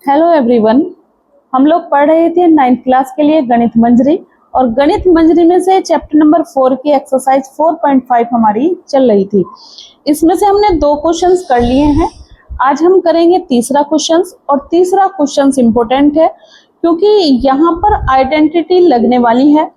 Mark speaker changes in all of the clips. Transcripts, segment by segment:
Speaker 1: Hello everyone, हम लोग पढ़ रहे थे 9th क्लास के लिए गणित मंजरी, और गणित मंजरी में से चैप्टर नंबर 4 की एक्सरसाइज 4.5 हमारी चल रही थी। इसमें से हमने 2 क्वेश्चंस कर लिए हैं। आज हम करेंगे तीसरा क्वेश्चंस, और तीसरा क्वेश्चंस इंपॉर्टेंट है क्योंकि यहाँ पर आइडेंटिटी लगने वाली है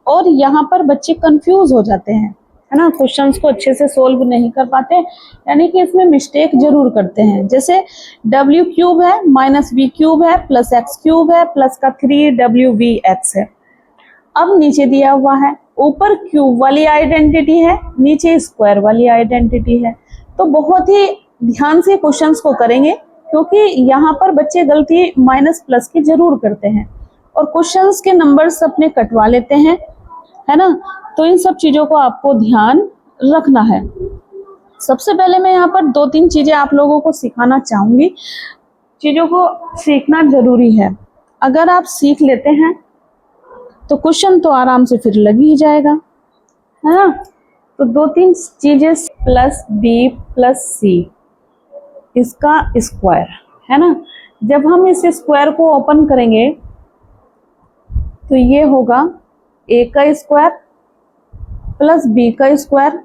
Speaker 1: और यहाँ पर बच्चे कंफ्यूज हो जाते हैं, है ना। क्वेश्चंस को अच्छे से सोल्व नहीं कर पाते, यानी कि इसमें मिस्टेक जरूर करते हैं। जैसे w क्यूब है माइनस v क्यूब है प्लस x क्यूब है प्लस का 3wvx है। अब नीचे दिया हुआ है, ऊपर क्यूब वाली आइडेंटिटी है, नीचे स्क्वायर वाली आइडेंटिटी है। तो बहुत ही ध्यान से क्वेश्चंस को करेंगे क्योंकि यहाँ पर बच्चे गलती माइनस प्लस की जरूर करते हैं और क्वेश्चंस के नंबर्स अपने कटवा लेते हैं, है ना। तो इन सब चीजों को आपको ध्यान रखना है। सबसे पहले मैं यहाँ पर 2-3 चीजें आप लोगों को सिखाना चाहूंगी। चीजों को सीखना जरूरी है। अगर आप सीख लेते हैं तो क्वेश्चन तो आराम से फिर लग ही जाएगा, है ना। तो 2-3 चीजें, प्लस बी प्लस सी, इसका स्क्वायर, है ना। जब हम इस स्क्वायर को ओपन करेंगे तो ये होगा a का स्क्वायर प्लस b का स्क्वायर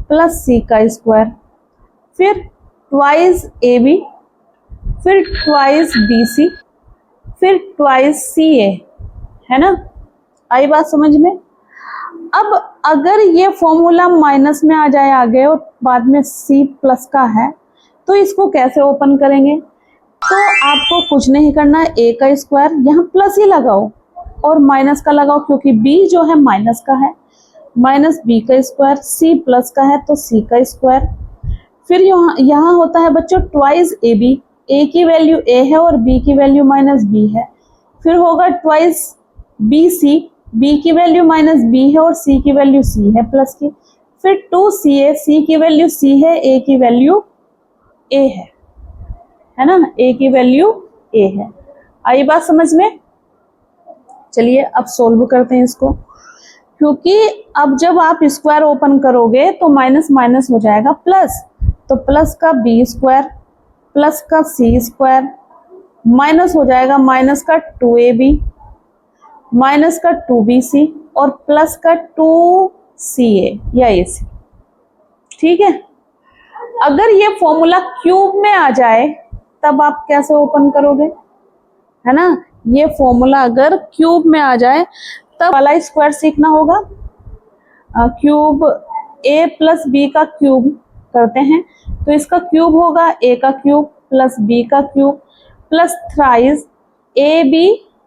Speaker 1: प्लस c का स्क्वायर, फिर ट्वाइस ab, फिर ट्वाइस bc, फिर ट्वाइस ca, है ना। आई बात समझ में। अब अगर ये फॉर्मूला माइनस में आ जाए आगे और बाद में c प्लस का है तो इसको कैसे ओपन करेंगे। तो आपको कुछ नहीं करना है, a का स्क्वायर यहाँ प्लस ही लगाओ और माइनस का लगाओ क्योंकि b जो है माइनस का है, माइनस b का स्क्वायर, c प्लस का है तो c का स्क्वायर। फिर यहाँ होता है बच्चों ट्वाइस ab, a की वैल्यू a है और b की वैल्यू माइनस b है। फिर होगा ट्वाइस bc, b की वैल्यू माइनस b है और c की वैल्यू c है प्लस की। फिर 2ca, c की वैल्यू c है, a की वैल्यू a है ना, a की वैल्यू a है। आई बात समझ में। चलिए अब सोल्व करते हैं इसको, क्योंकि अब जब आप स्क्वायर ओपन करोगे तो माइनस माइनस हो जाएगा प्लस, तो प्लस का बी स्क्वायर प्लस का सी स्क्वायर माइनस हो जाएगा माइनस का 2ab माइनस का 2bc और प्लस का 2ca या ac, ठीक है। अगर ये फॉर्मूला क्यूब में आ जाए तब आप कैसे ओपन करोगे, है ना। ये फॉर्मूला अगर क्यूब में आ जाए तब वाला स्क्वायर सीखना होगा। क्यूब a प्लस b का क्यूब करते हैं तो इसका क्यूब होगा a का क्यूब प्लस b का क्यूब प्लस थ्राइस ab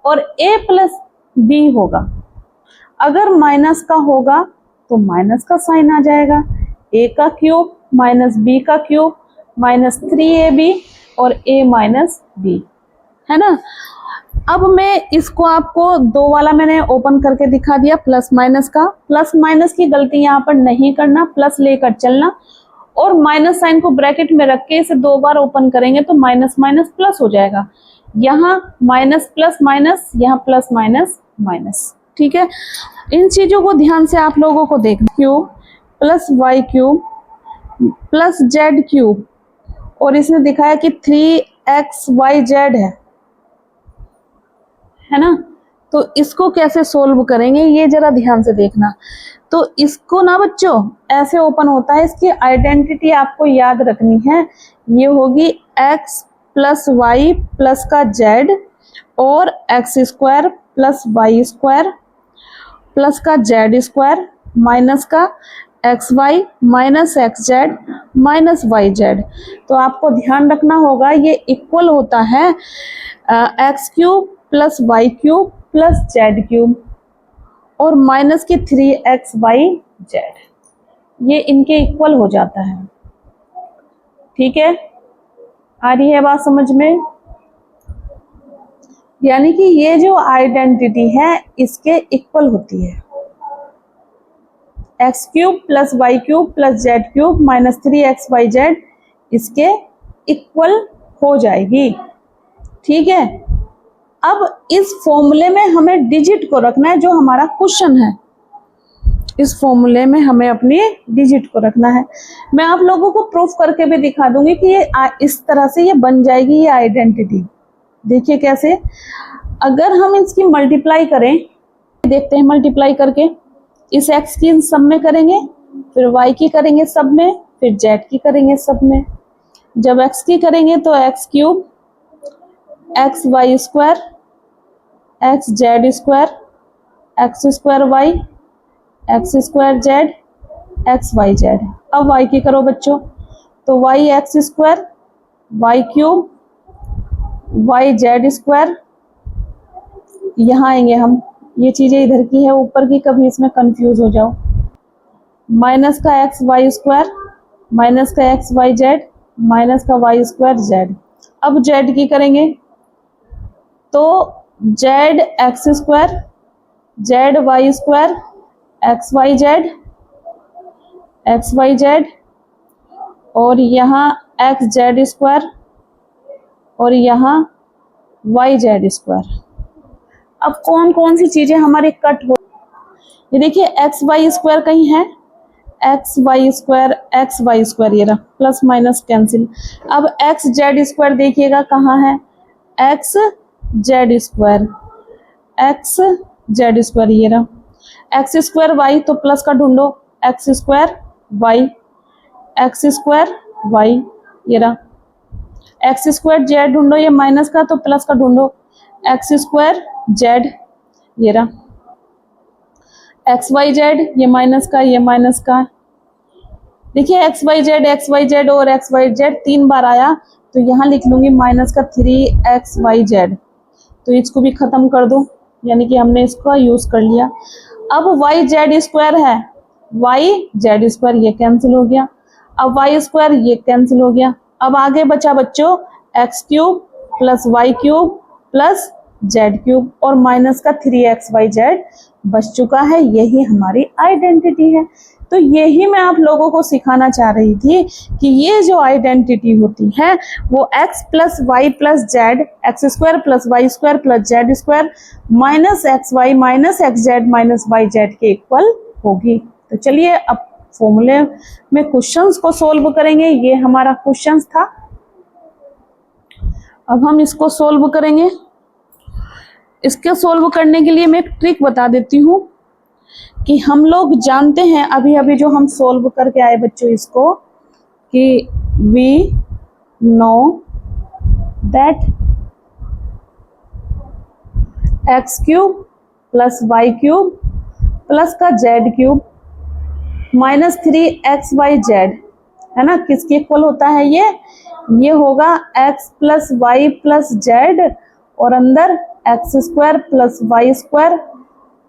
Speaker 1: और a प्लस b होगा। अगर माइनस का होगा तो माइनस का साइन आ जाएगा, a का क्यूब माइनस b का क्यूब माइनस 3ab और a माइनस b, है ना। अब मैं इसको आपको 2 वाला मैंने ओपन करके दिखा दिया, प्लस माइनस का। प्लस माइनस की गलती यहाँ पर नहीं करना, प्लस लेकर चलना और माइनस साइन को ब्रैकेट में रख के इसे 2 बार ओपन करेंगे तो माइनस माइनस प्लस हो जाएगा। यहाँ माइनस प्लस माइनस, यहाँ प्लस माइनस माइनस, ठीक है। इन चीजों को ध्यान से आप लोगों को देखना। Cube plus Y cube plus Z cube, और इसने दिखाया कि 3xyz है ना। तो इसको कैसे सोल्व करेंगे ये जरा ध्यान से देखना। तो इसको ना बच्चों ऐसे ओपन होता है, इसकी आइडेंटिटी आपको याद रखनी है। ये होगी x प्लस वाई प्लस का z और x square plus Y square plus का z स्क्वायर माइनस का X Y minus X Z minus Y Z. तो आपको ध्यान रखना होगा ये इक्वल होता है x cube plus Y cube plus Z cube और माइनस की 3xyz, ये इनके इक्वल हो जाता है, ठीक है। आ रही है बात समझ में। यानी कि ये जो आइडेंटिटी है इसके इक्वल होती है, x cube plus Y cube plus Z cube minus 3xyz इसके इक्वल हो जाएगी, ठीक है। अब इस फॉर्मूले में हमें डिजिट को रखना है जो हमारा क्वेश्चन है। इस फॉर्मूले में हमें अपनी डिजिट को रखना है। मैं आप लोगों को प्रूफ करके भी दिखा दूंगी कि ये इस तरह से ये बन जाएगी ये आइडेंटिटी। देखिए कैसे, अगर हम इसकी मल्टीप्लाई करें, देखते हैं मल्टीप्लाई करके, इस x की सब में करेंगे, फिर y की करेंगे सब में, फिर z की करेंगे सब में। जब x की करेंगे तो x cube, X Y square, x Z square, X square Y, x square Z, X Y Z. अब y की करो बच्चों, तो Y x square, Y cube, Y Z square. यहाँ आएंगे हम, ये चीजें इधर की है ऊपर की, कभी इसमें कंफ्यूज हो जाओ। माइनस का एक्स वाई स्क्वायर, माइनस का एक्स वाई जेड, माइनस का वाई स्क्वायर जेड। अब जेड की करेंगे तो Z X square, Z Y square, x Y Z, X Y Z, और यहाँ एक्स जेड स्क्वायर, और यहाँ वाई जेड स्क्वायर। अब कौन कौन सी चीजें हमारी कट हो, ये देखिए एक्स वाई स्क्वायर कहीं है, x Y square, x Y square, ये रहा, प्लस माइनस कैंसिल। अब एक्स जेड स्क्वायर देखिएगा कहाँ है, x Z square, x Z square, ये रहा। एक्स स्क्वायर वाई तो प्लस का ढूंढो, x square Y, x square y, ये रहा। एक्स स्क्वायर जेड ढूंढो, ये माइनस का तो प्लस का ढूंढो, एक्स स्क्वायर जेड, ये रहा। एक्स वाई जेड, ये माइनस का, ये माइनस का। देखिए एक्स वाई जेड और एक्स वाई जेड 3 बार आया, तो यहाँ लिख लूंगी माइनस का 3 वाई जेड, तो इसको भी खत्म कर दो, यानी कि हमने इसका यूज कर लिया। अब वाई जेड स्क्वायर है, वाई जेड स्क्वायर, ये कैंसिल हो गया। अब वाई स्क्वायर, ये कैंसिल हो गया। अब आगे बचा बच्चों X cube plus Y cube plus Z cube, और माइनस का 3 वाई जेड बच चुका है। यही हमारी आइडेंटिटी है। तो यही मैं आप लोगों को सिखाना चाह रही थी कि ये जो आइडेंटिटी होती है वो x plus Y plus Z, X square plus Y square plus Z square minus x Y minus X Z minus Y Z के इक्वल होगी। तो चलिए अब फॉर्मूले में क्वेश्चंस को सोल्व करेंगे। ये हमारा क्वेश्चंस था, अब हम इसको सोल्व करेंगे। इसके सोल्व करने के लिए मैं एक ट्रिक बता देती हूँ कि हम लोग जानते हैं, अभी अभी जो हम सोल्व करके आए बच्चों इसको, कि we know that X cube plus Y cube plus का जेड क्यूब माइनस 3 जेड, है ना, किसके इक्वल होता है ये होगा X plus Y plus Z और अंदर X square plus Y square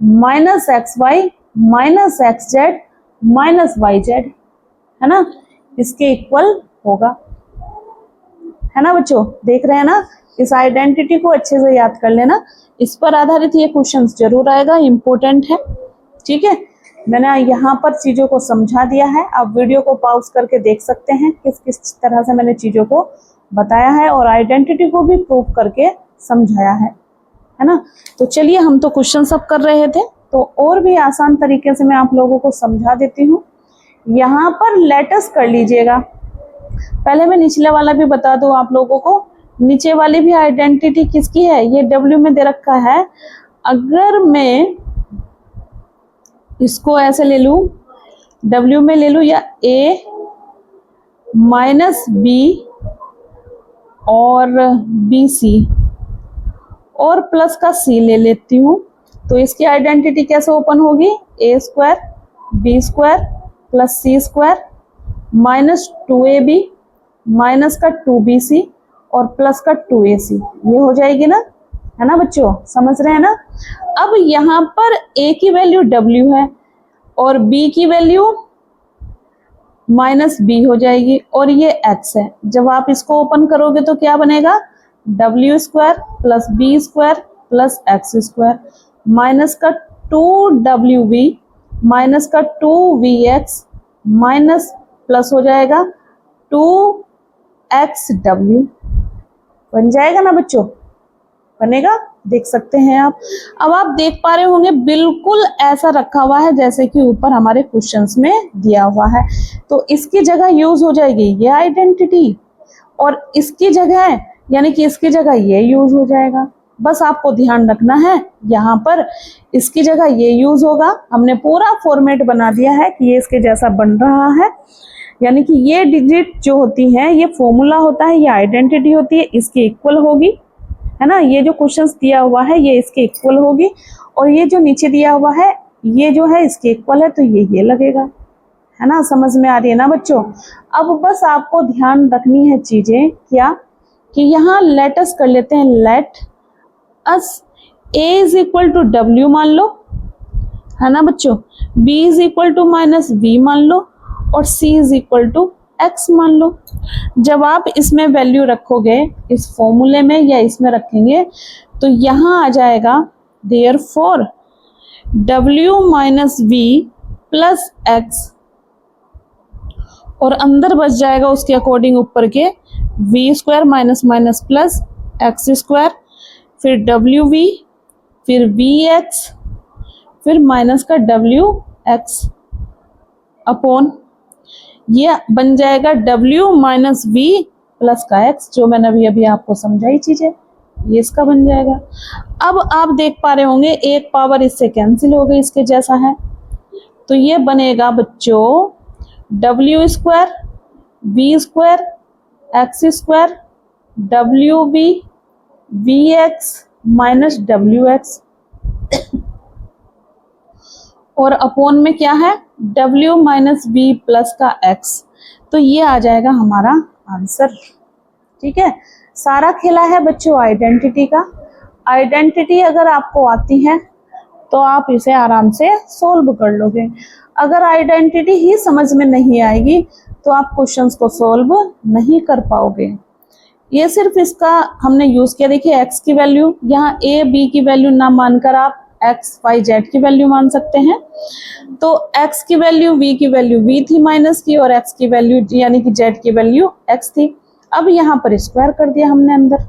Speaker 1: minus x Y minus X Z minus Y Z, है ना, इसके इक्वल होगा, है ना बच्चों। देख रहे हैं ना, इस आइडेंटिटी को अच्छे से याद कर लेना, इस पर आधारित ये क्वेश्चन जरूर आएगा, इंपॉर्टेंट है। ठीक है, मैंने यहाँ पर चीजों को समझा दिया है, आप वीडियो को पॉज करके देख सकते हैं किस किस तरह से मैंने चीजों को बताया है और आइडेंटिटी को भी प्रूव करके समझाया है ना। तो चलिए, हम तो क्वेश्चन सब कर रहे थे, तो और भी आसान तरीके से मैं आप लोगों को समझा देती हूँ। यहाँ पर लेटस कर लीजिएगा। पहले मैं निचले वाला भी बता दूं आप लोगों को, नीचे वाली भी आइडेंटिटी किसकी है, ये W में दे रखा है। अगर मैं इसको ऐसे ले लूं, W में ले लूं, या A माइनस B और BC और प्लस का C ले लेती हूँ, तो इसकी आइडेंटिटी कैसे ओपन होगी, A square B square plus C square minus 2AB minus का 2BC और प्लस का 2AC, ये हो जाएगी ना, है ना बच्चों, समझ रहे हैं ना। अब यहाँ पर A की वैल्यू W है और B की वैल्यू माइनस B हो जाएगी और ये X है। जब आप इसको ओपन करोगे तो क्या बनेगा, W square plus B square plus X square minus का 2WV माइनस का 2VX माइनस प्लस हो जाएगा 2XW, बन जाएगा ना बच्चों। बनेगा, देख सकते हैं आप। अब आप देख पा रहे होंगे बिल्कुल ऐसा रखा हुआ है जैसे कि ऊपर हमारे क्वेश्चंस में दिया हुआ है। तो इसकी जगह यूज हो जाएगी ये आइडेंटिटी, और इसकी जगह यानी कि इसकी जगह ये यूज हो जाएगा। बस आपको ध्यान रखना है यहाँ पर इसकी जगह ये यूज होगा। हमने पूरा फॉर्मेट बना दिया है कि ये इसके जैसा बन रहा है, यानी कि ये डिजिट जो होती है ये फॉर्मूला होता है, ये आइडेंटिटी होती है, इसकी इक्वल होगी, है ना। ये जो क्वेश्चंस दिया हुआ है ये इसके इक्वल होगी, और ये जो नीचे दिया हुआ है ये जो है इसके इक्वल है, तो ये लगेगा, है ना। समझ में आ रही है ना बच्चों। अब बस आपको ध्यान रखनी है चीजें क्या, कि यहाँ लेट अस कर लेते हैं, let us a is equal to w मान लो, है ना बच्चों, b is equal to minus v मान लो, और c is equal to x मान लो। जब आप इसमें वैल्यू रखोगे इस फॉर्मूले में या इसमें रखेंगे तो यहाँ आ जाएगा therefore w minus v plus x, और अंदर बच जाएगा उसके अकॉर्डिंग ऊपर के v square minus minus plus x square, फिर wv, फिर vx, फिर माइनस का wx अपॉन ये बन जाएगा w माइनस v प्लस का x, जो मैंने अभी आपको समझाई चीजें, ये इसका बन जाएगा। अब आप देख पा रहे होंगे एक पावर इससे कैंसिल हो गई, इसके जैसा है, तो ये बनेगा बच्चों w square v square x square wv vx minus wx, और अपॉन में क्या है w माइनस v प्लस का x, तो ये आ जाएगा हमारा आंसर। ठीक है, सारा खेला है बच्चों आइडेंटिटी का। आइडेंटिटी अगर आपको आती है तो आप इसे आराम से सोल्व कर लोगे। अगर आइडेंटिटी ही समझ में नहीं आएगी तो आप क्वेश्चंस को सोल्व नहीं कर पाओगे। ये सिर्फ इसका हमने यूज किया, देखिए x की वैल्यू यहाँ a b की वैल्यू ना मानकर आप x y z की वैल्यू मान सकते हैं। तो x की वैल्यू v की वैल्यू v थी माइनस की, और x की वैल्यू यानी कि z की वैल्यू x थी। अब यहाँ पर स्क्वायर कर दिया हमने अंदर,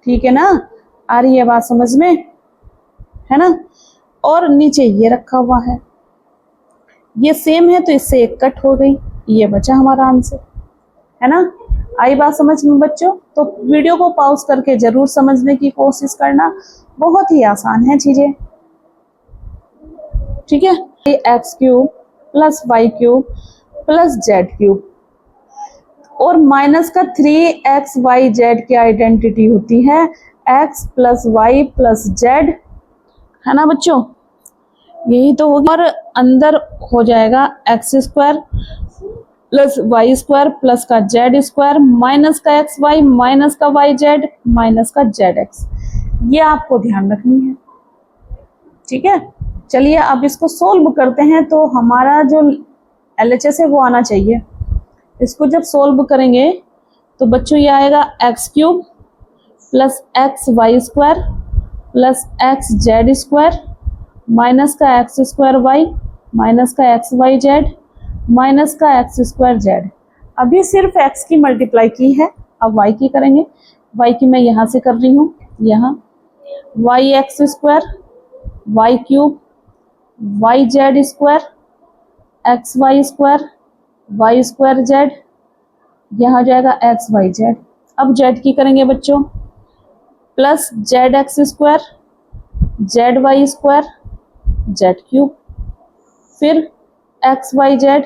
Speaker 1: ठीक है ना, आ रही है बात समझ में, है ना। और नीचे ये रखा हुआ है, ये सेम है तो इससे एक कट हो गई, ये बचा हमारा आंसर, है ना। आई बात समझ में बच्चों। तो वीडियो को पॉज करके जरूर समझने की कोशिश करना, बहुत ही आसान है चीजें, ठीक है। X cube plus Y cube plus Z cube, और माइनस का 3xyz की आइडेंटिटी होती है x plus Y plus Z, है ना बच्चों, यही तो होगी। और अंदर हो जाएगा X square plus Y square plus का जेड स्क्वायर माइनस का एक्स वाई माइनस का वाई जेड माइनस का जेड एक्स, ये आपको ध्यान रखनी है, ठीक है। चलिए अब इसको सोल्व करते हैं, तो हमारा जो LHS है वो आना चाहिए। इसको जब सोल्व करेंगे तो बच्चों ये आएगा X cube plus X Y square plus X Z square minus का एक्स स्क्वायर वाई माइनस का एक्स वाई जेड माइनस का एक्स स्क्वायर जेड। अभी सिर्फ एक्स की मल्टीप्लाई की है, अब वाई की करेंगे। वाई की मैं यहाँ से कर रही हूँ, यहाँ Y x square Y cube Y Z square x Y square Y square Z, यहाँ जाएगा एक्स वाई जेड। अब जेड की करेंगे बच्चों, plus Z X square Z Y square Z cube, फिर एक्स वाई जेड,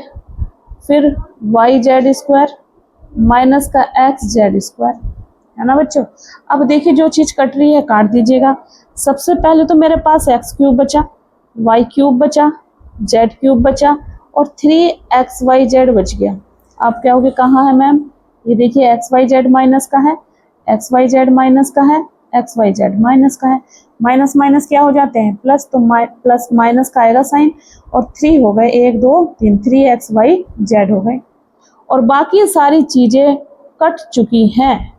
Speaker 1: फिर वाई जेड स्क्वायर माइनस का X Z square, है ना बच्चों। अब देखिए जो चीज कट रही है काट दीजिएगा। सबसे पहले तो मेरे पास एक्स क्यूब बचा, वाई क्यूब बचा, जेड क्यूब बचा, और 3xyz बच गया। आप क्या होगे, कहाँ है मैम, ये देखिए xyz माइनस का है, xyz माइनस का है, xyz माइनस का है। माइनस माइनस क्या हो जाते हैं, प्लस, तो प्लस माइनस का आएगा साइन, और 3 हो गए, 1 2 3, 3xyz हो गए, और बाकी सारी चीजें कट चुकी हैं।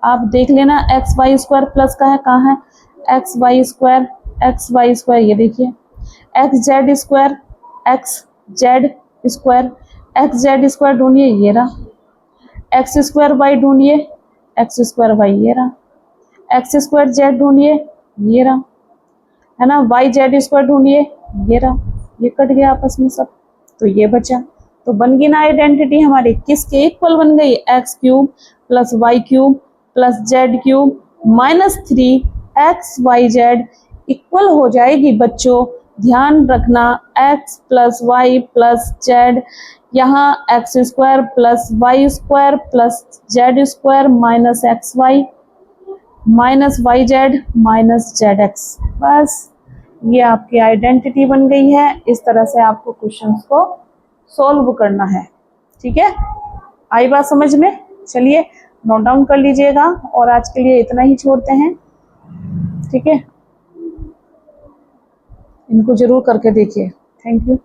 Speaker 1: आप देख लेना, एक्स वाई स्क्वायर प्लस का है, कहाँ है, एक्स वाई स्क्वायर, ये देखिए x Z square x Z square, x Z square ढूंढिए, ये रहा, एक्स स्क्वायर वाई ढूंढिए, एक्स स्क्वायर वाई ये रहा, एक्स स्क्वायर जेड ढूंढिए, ये रहा, है ना। वाई जेड स्क्वायर ढूंढिए, ये रहा, ये कट गया आपस में सब, तो ये बचा। तो बन गई ना आइडेंटिटी हमारी, किसके इक्वल बन गई, x cube plus Y cube plus Z cube minus 3xyz equal हो जाएगी बच्चों, ध्यान रखना, x plus Y plus z, यहाँ x square plus Y square plus Z square minus x Y minus Y Z minus z x. बस ये आपकी identity बन गई है। इस तरह से आपको क्वेश्चंस को सॉल्व करना है, ठीक है। आई बात समझ में? चलिए नोट डाउन कर लीजिएगा, और आज के लिए इतना ही छोड़ते हैं, ठीक है। इनको जरूर करके देखिए। Thank you.